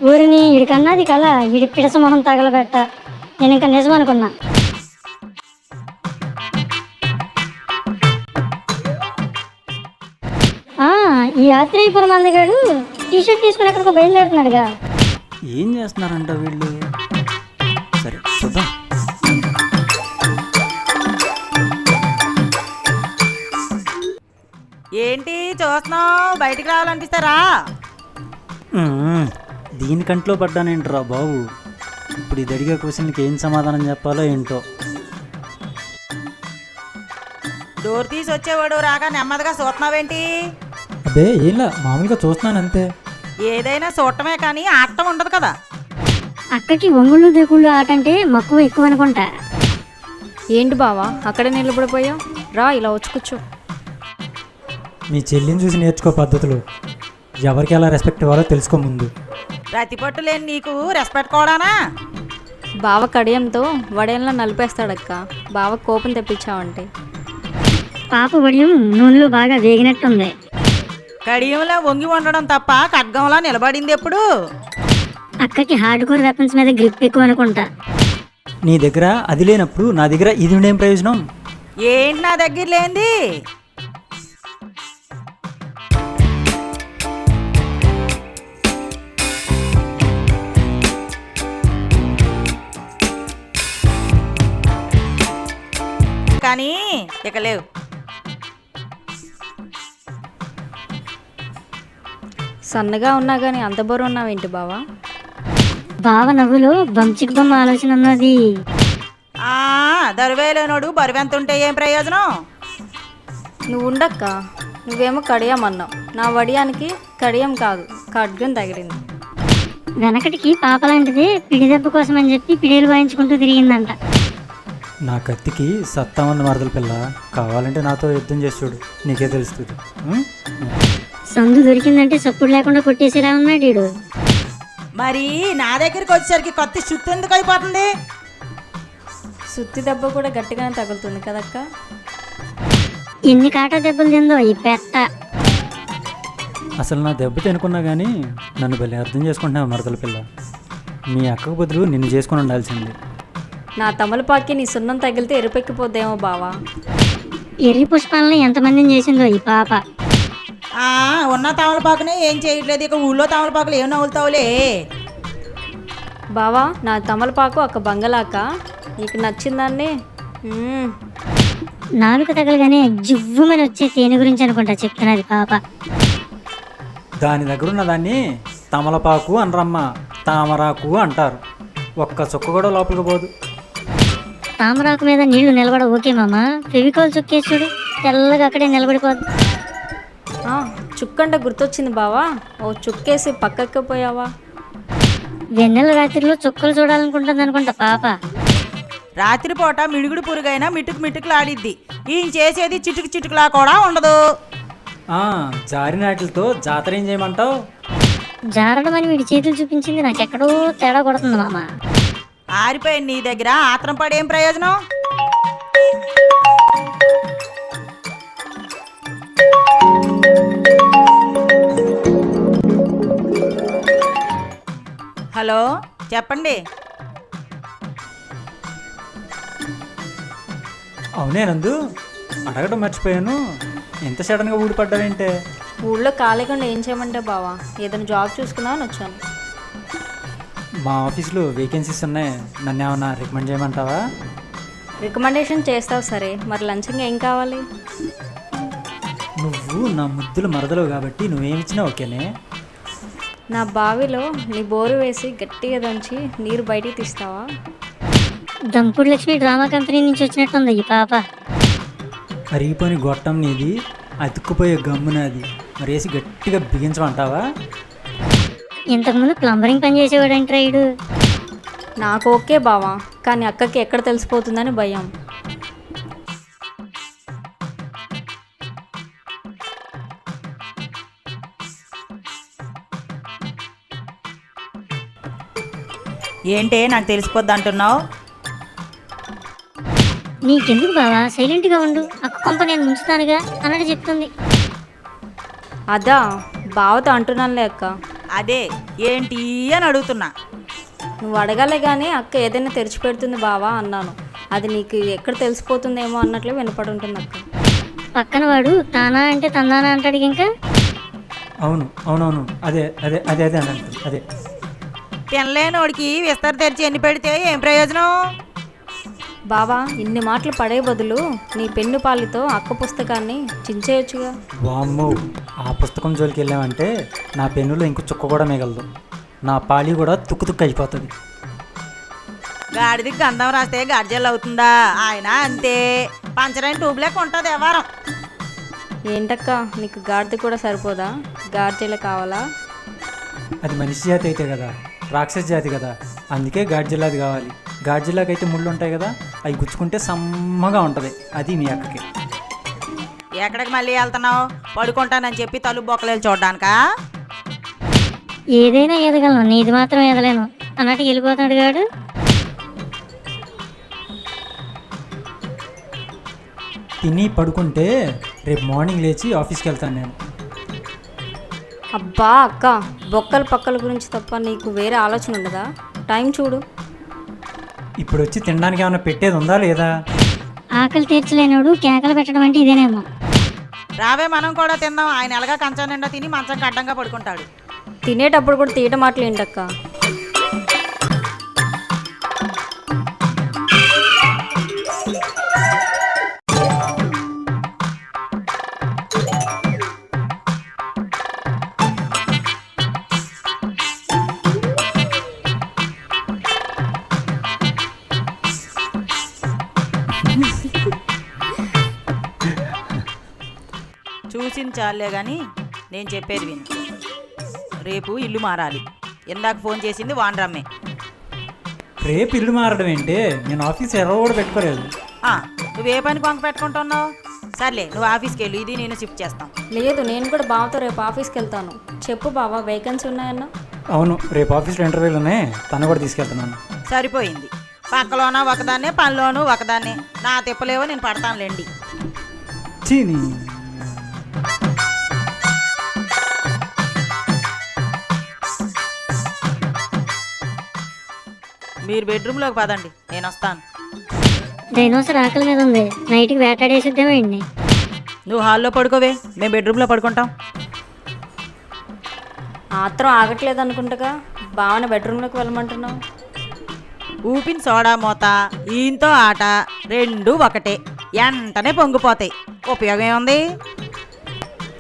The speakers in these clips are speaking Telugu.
ఊరిని ఇడికన్నది కల ఇడి పిడస మొహం తగలబెట్ట. నేను ఇంకా నిజం అనుకున్నా. ఈ ఆత్రేయపురం అందగాడు టీషర్ట్ తీసుకుని ఎక్కడికో బయలుదేరుతున్నాడుగా. ఏం చేస్తున్నారంట వీళ్ళు? సరే చూద్దాం. ఏంటి చూస్తున్నావు? బయటికి రావాలనిపిస్తారా? దీని కంట్లో పడ్డానేంట్రా బాబు. ఇప్పుడు ఇది అడిగే క్వశ్చన్కి ఏం సమాధానం చెప్పాలో ఏంటో. డోర్ తీసి వచ్చేవాడు రాగా నెమ్మదిగా చూస్తున్నావేంటి? అదే ఏంలా, మామూలుగా చూస్తున్నాను అంతే. ఏదైనా చూడటమే కానీ ఆడటం ఉండదు కదా. అక్కకి ఒంగుళ్ళు దిగుళ్ళు ఆట అంటే మక్కువ ఎక్కువ అనుకుంటా. ఏంటి బావా అక్కడే నిలబడిపోయావు? రా ఇలా వచ్చి కూర్చో. మీ చెల్లిని చూసి నేర్చుకో పద్ధతులు. ఎవరికి ఎలా రెస్పెక్ట్ ఇవ్వాలో తెలుసుకో ముందు. రతిపట్టు లేని నీకు రెస్పెక్ట్ కూడానా? బావ కడియంతో వడయంలో నలిపేస్తాడక్క. బావ కోపం తెప్పించావంటే. పాప వడియం నూనెలో బాగా వేగినట్టుంది. కడియంలా వంగి ఉండడం తప్ప ఖడ్గంలా నిలబడింది ఎప్పుడు? అక్కకి హార్డ్ కోర్ వెపన్స్ మీద గ్రిప్ ఎక్కువ అనుకుంటా. నీ దగ్గర అది లేనప్పుడు నా దగ్గర ఇది ఉండేం ప్రయోజనం? ఏంటి నా దగ్గర లేంది? కానీ ఇక లేవు. సన్నగా ఉన్నా కానీ అంత బరువు ఉన్నావేంటి బావా? బావ నవ్వులో బంచిక్ బొమ్మ ఆలోచన ఉన్నది. దరువేలేనోడు బరువెంత ఉంటే ఏం ప్రయోజనం? నువ్వు ఉండక్క. నువ్వేమో కడియం అన్నావు. నా వడియానికి కడియం కాదు ఖడ్గం తగిలింది. వెనకటికి పాప లాంటిది పిడి దెబ్బ కోసం అని చెప్పి పిడిలు వాయించుకుంటూ తిరిగిందంట. నా కత్తికి సత్తా ఉంది మరదల పిల్ల. కావాలంటే నాతో యుద్ధం చేసి చూడు, నీకే తెలుస్తుంది. సందు దొరికిందంటే సప్పుడు లేకుండా కొట్టేసేలా ఉన్నాడు వీడు. మరి నా దగ్గరికి వచ్చేసరికి కొత్త శుద్ధి ఎందుకు అయిపోతుంది? సుత్తి దెబ్బ కూడా గట్టిగానే తగులుతుంది కదక్క. ఎన్ని కాటా దెబ్బలు తిందో ఈ పెట్ట. అసలు నా దెబ్బ తినుకున్నా కానీ నన్ను భలే అర్థం చేసుకుంటున్నావు మరదల పిల్ల. మీ అక్కకు బదులు నిన్ను చేసుకుని ఉండాల్సింది. నా తమలపాకి నీ సున్నం తగిలితే ఎరుపెక్కిపోద్దేమో బావా. ఎర్రి పుష్పాలని ఎంతమందిని చేసిందో ఈ పాప. ఉన్న తమలపాకునే ఏం చేయట్లేదు. ఇక ఊళ్ళో తమలపాకులు ఏం నవ్వులుతావులే. బావా నా తమలపాకు ఒక బంగళాక. నీకు నచ్చిందాన్ని నాలుక తగలగానే జివ్వుమని వచ్చే తేనె గురించి అనుకుంటా చెప్తున్నది పాప. దాని దగ్గర ఉన్న దాన్ని తమలపాకు అనరమ్మ, తామరాకు అంటారు. ఒక్క చుక్క కూడా లోపలికి పోదు. తామరాకు మీద నీళ్లు నిలబడ ఓకే మామ. ఫెవికాల్ చుక్కేసి చూడు, తెల్లగా అక్కడే నిలబడిపోద్ది. చుక్కంటే గుర్తొచ్చింది బావా. ఓ చుక్కేసి పక్కకి పోయావా? వెన్నెల రాత్రిలో చుక్కలు చూడాలనుకుంటుంది అనుకుంటా పాప. రాత్రిపూట మిడుగుడు పురుగైనా మిటుకు మిటుకులాడిద్ది. ఈయన చేసేది చిటుకు చిటుకులా కూడా ఉండదు. జారిన వాటితో జాతర ఏం చేయమంటావు? జారడం అని వీడి చేతులు చూపించింది నాకెక్కడో తేడా కొడుతుంది మామ. ఆరిపోయింది నీ దగ్గర ఆత్రం పడేం ప్రయోజనం? హలో చెప్పండి. అవునే నందు, అడగడం మర్చిపోయాను. ఎంత సడన్గా ఊడిపడ్డావేంటే? ఊళ్ళో ఖాళీకుండా ఏం చేయమంటే బావా, ఏదైనా జాబ్ చూసుకుందామని వచ్చాను. మా ఆఫీస్లో వేకెన్సీస్ ఉన్నాయి. నన్ను ఏమన్నా రికమెండ్ చేయమంటావా? రికమెండేషన్ చేస్తావు సరే, మరి లంచంగా ఏం కావాలి? నువ్వు నా ముద్దులు మరదలు కాబట్టి నువ్వేమిచ్చినా ఓకేనే. నా బావిలో నీ బోరు వేసి గట్టిగా దంచి నీరు బయటికి తీస్తావా? దంపుడు లక్ష్మి డ్రామా కంపెనీ నుంచి వచ్చినట్టుంది ఈ పాప. అరిగిపోయిన గొట్టం నీది, అతుక్కుపోయే గమ్ము నాది. మరేసి గట్టిగా బిగించమంటావా? ఇంతకుముందు ప్లంబరింగ్ పని చేసేవాడంటే రైడు. నాకు ఓకే బావా, కానీ అక్కకి ఎక్కడ తెలిసిపోతుందని భయం. ఏంటే నాకు తెలిసిపోద్ది అంటున్నావు? నీకెందుకు బావా, సైలెంట్గా ఉండు. అక్క కొంప నేను ముంచుతానుగా అన్నట్టు చెప్తుంది. అదా బావతో అంటున్నానులే అక్క. అదే ఏంటి అని అడుగుతున్నా. నువ్వు అడగాలే కానీ అక్క ఏదైనా తెరిచిపెడుతుంది బావా అన్నాను. అది నీకు ఎక్కడ తెలిసిపోతుందేమో అన్నట్లు వినపడి ఉంటుంది అక్క. పక్కన వాడు తానా అంటే తందానా అంటాడు ఇంకా. అవును అవునవును అదే అదే అదే అదే అని అంటుంది అదే. తినలేనోడికి విస్తర తెరిచి ఎన్ని పెడితే ఏం ప్రయోజనం? బావా ఇన్ని మాటలు పడే బదులు నీ పెన్ను పాలితో అక్క పుస్తకాన్ని చించేయొచ్చుగా. వామ్మో, ఆ పుస్తకం జోలికి వెళ్ళామంటే నా పెన్నులో ఇంకో చుక్క కూడా మిగలదు. నా పాలి కూడా తుక్కు తుక్కు అయిపోతుంది. గాడిదికి గంధం రాస్తే గర్జలు అవుతుందా? ఆయన అంతే, పంచరైన ట్యూబ్ లెక్క ఉంటుంది వ్యవహారం. ఏంటక్క నీకు గాడిద కూడా సరిపోదా? గార్జీలు కావాలా? అది మనిషి జాతి అయితే కదా, రాక్షస జాతి కదా, అందుకే గాడ్జిల్లాది కావాలి. గాడ్జిల్లాకి అయితే ముళ్ళు ఉంటాయి కదా, అవి గుచ్చుకుంటే సమ్మగా ఉంటుంది. అది మీ అక్కకి. ఎక్కడికి మళ్ళీ వెళ్తున్నావు? పడుకుంటానని చెప్పి తలుపు బొక్కలేలు చూడడానికా? ఏదైనా ఎదగలను, నీది మాత్రం ఎదలేను అన్నట్టు వెళ్ళిపోతున్నాడు గాడు. తిని పడుకుంటే రేపు మార్నింగ్ లేచి ఆఫీస్కి వెళ్తాను నేను. అబ్బా అక్క, బొక్కల పక్కల గురించి తప్ప నీకు వేరే ఆలోచన ఉండదా? టైం చూడు. ఇప్పుడు వచ్చి తినడానికి ఏమైనా పెట్టేది ఉందా లేదా? ఆకలి తీర్చలేనోడు కేకలు పెట్టడం అంటే ఇదేనేమో. రావే మనం కూడా తిందాం. ఆయన ఎలాగా కంచం నిండా తిని మంచం అడ్డంగా పడుకుంటాడు. తినేటప్పుడు కూడా తీయట మాటలు ఏంటక్క? చూసింది చాలే కానీ నేను చెప్పేది విను. రేపు ఇల్లు మారాలి. ఇందాక ఫోన్ చేసింది వానరమ్మే. రేపు ఇల్లు మారడం ఏంటి? నేను ఆఫీస్ ఎర్ర కూడా పెట్టుకోలేదు. నువ్వే పని కొంక పెట్టుకుంటున్నావు? సర్లే, నువ్వు ఆఫీస్కి వెళ్ళు, ఇది నేను షిఫ్ట్ చేస్తాం. లేదు, నేను కూడా బావతో రేపు ఆఫీస్కి వెళ్తాను. చెప్పు బావా, వేకెన్సీ ఉన్నాయన్నా? అవును, రేపు ఆఫీస్లో ఇంటర్వ్యూలు ఉన్నాయి, తను కూడా తీసుకెళ్తున్నాను. సరిపోయింది. పక్కలోనూ ఒకదాన్నే, పనిలోనూ ఒకదాన్నే. నా తిప్పలేవో నేను పడతానులేండి. చీని మీరు బెడ్రూమ్లోకి పదండి, నేను వస్తాను. డైనోసర్ ఆకలి మీద ఉంది, నైట్కి వేటాడేసిద్దామండి. నువ్వు హాల్లో పడుకోవే, మేము బెడ్రూమ్లో పడుకుంటాం. ఆత్రం ఆగట్లేదు అనుకుంటగా బావన బెడ్రూమ్లోకి వెళ్ళమంటున్నావు. ఊపిన సోడా మూత, ఈయంతో ఆట రెండు ఒకటే, వెంటనే పొంగిపోతాయి. ఉపయోగం ఏముంది?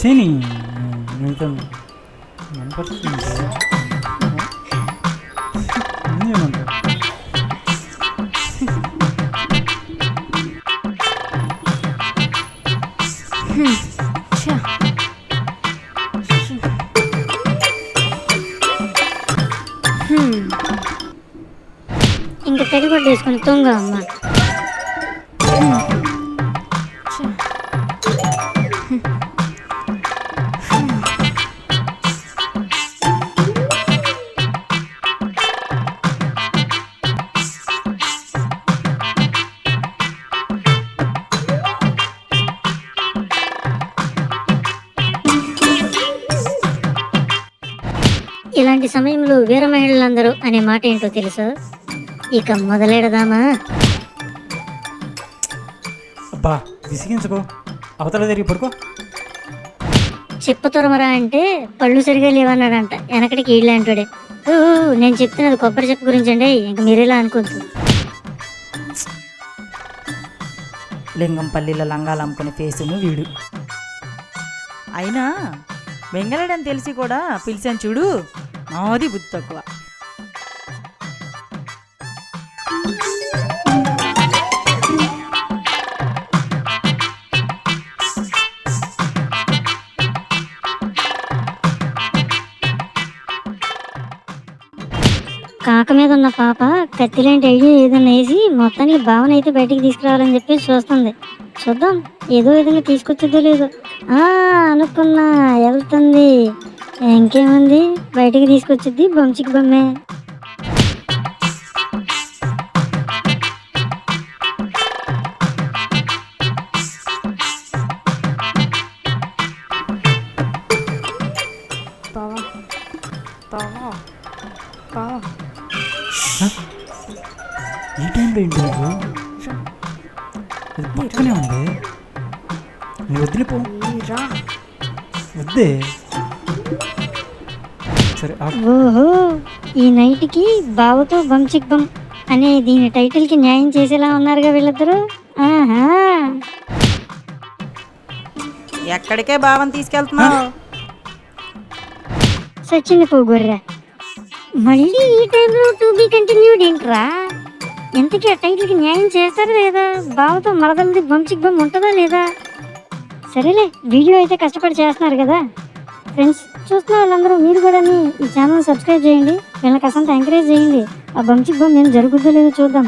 చీని ఇంక తెగ కొట్టేసుకుని తొంగ అమ్మ. ఇలాంటి సమయంలో వీర మహిళలందరూ అనే మాట ఏంటో తెలుసు. ఇక మొదలెడదామా? అబ్బా విసిగించుకో, అవతల తిరిగి పడుకో. చిప్పతురమరా అంటే పళ్ళు సరిగా లేవన్నాడంట వెనకటికి ఈళ్ళ అంటాడే. నేను చెప్తున్నది కొబ్బరి చెప్పు గురించి అండి, ఇంక మీరేలా అనుకోద్దు. లింగంపల్లిలో లంగాలు అమ్ముకునే ఫేసును వీడు. అయినా వెంగళడని తెలిసి కూడా పిలిచాను చూడు, నాది బుద్ధి తక్కువ. కాక మీద ఉన్న పాప కత్తిలాంటి ఐడియా ఏదైనా వేసి మొత్తానికి భావన అయితే బయటికి తీసుకురావాలని చెప్పి చూస్తుంది. చూద్దాం, ఏదో విధంగా తీసుకొచ్చేదో లేదో. అనుకున్నా వెళ్తుంది. ఇంకేముంది, బయటికి తీసుకొచ్చిద్ది బొంచికి బొమ్మే. బావా బావా బావా ఈ టైంలో ఏంటి నువ్వు అది పక్కనే ఉంది నువ్వు వదిలిపో మీరా వద్దే సరే ఓహో ఈ నైట్కి బావతో బమ్ చిక్ బమ్ అనే దీని టైటిల్కి న్యాయం చేసేలా ఉన్నారుగా వీళ్ళిద్దరూ. ఆహా ఎక్కడికే భావం తీసుకెళ్తున్నావు? సచిన్ పోగొర్రా మళ్ళీ ఈ టైంలో టు బి కంటిన్యూడ్ ఏంట్రా? ఎంతకీ ఆ టైటిల్కి న్యాయం చేస్తారా లేదా? బావతో మరదలది బమ్ చిక్ బమ్ ఉంటుందా లేదా? సరేలే, వీడియో అయితే కష్టపడి చేస్తున్నారు కదా ఫ్రెండ్స్. చూస్తున్న వాళ్ళందరూ మీరు కూడా ఈ ఛానల్ సబ్స్క్రైబ్ చేయండి, వీళ్ళకి అసంత ఎంకరేజ్ చేయండి. ఆ బమ్ చిక్ బమ్ ఏం జరుగుతుందో లేదో చూద్దాం.